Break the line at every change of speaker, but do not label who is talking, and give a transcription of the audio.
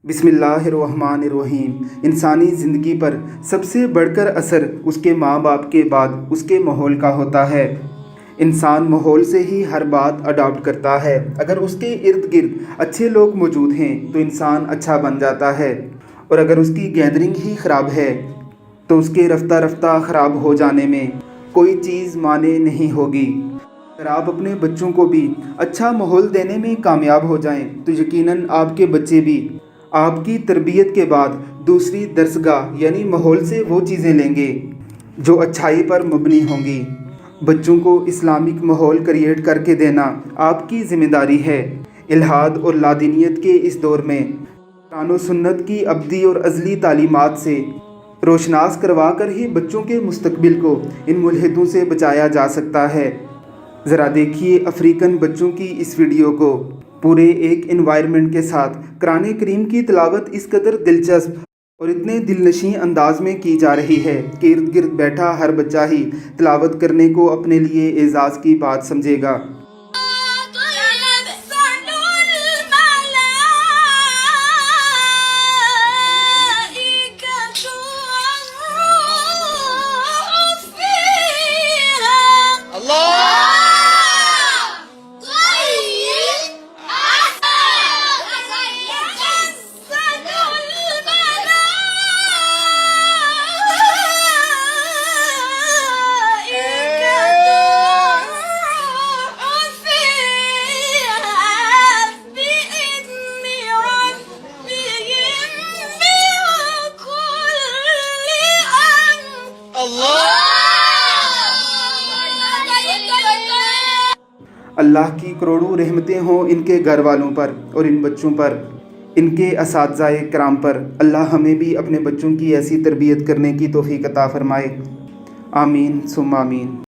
बिस्मिल्लाहिर्रहमानिर्रहीम। इंसानी ज़िंदगी पर सबसे बढ़कर असर उसके माँ बाप के बाद उसके माहौल का होता है। इंसान माहौल से ही हर बात अडॉप्ट करता है। अगर उसके इर्द गिर्द अच्छे लोग मौजूद हैं तो इंसान अच्छा बन जाता है, और अगर उसकी गैदरिंग ही ख़राब है तो उसके रफ्ता रफ्ता ख़राब हो जाने में कोई चीज़ माने नहीं होगी। अगर आप अपने बच्चों को भी अच्छा माहौल देने में कामयाब हो जाएं तो यकीनन आपके बच्चे भी आपकी तरबियत के बाद दूसरी दरसगाह यानी माहौल से वो चीज़ें लेंगे जो अच्छाई पर मबनी होंगी। बच्चों को इस्लामिक माहौल क्रिएट करके देना आपकी ज़िम्मेदारी है। इल्हाद और लादीनियत के इस दौर में कुरान और सुन्नत की अब्दी और अज़ली तालीमात से रोशनास करवा कर ही बच्चों के मुस्तकबिल को इन मुल्हिदों से बचाया जा सकता है। ज़रा देखिए अफ्रीकन बच्चों की इस वीडियो को। पूरे एक इन्वायरमेंट के साथ कुरान करीम की तिलावत इस कदर दिलचस्प और इतने दिलनशीं अंदाज में की जा रही है कि इर्द गिर्द बैठा हर बच्चा ही तिलावत करने को अपने लिए एजाज़ की बात समझेगा। अल्लाह की करोड़ों रहमतें हों इनके घर वालों पर और इन बच्चों पर, इनके असातिज़ाए किराम पर। अल्लाह हमें भी अपने बच्चों की ऐसी तरबियत करने की तौफ़ीक़ अता फ़रमाए। आमीन सुम्मा आमीन।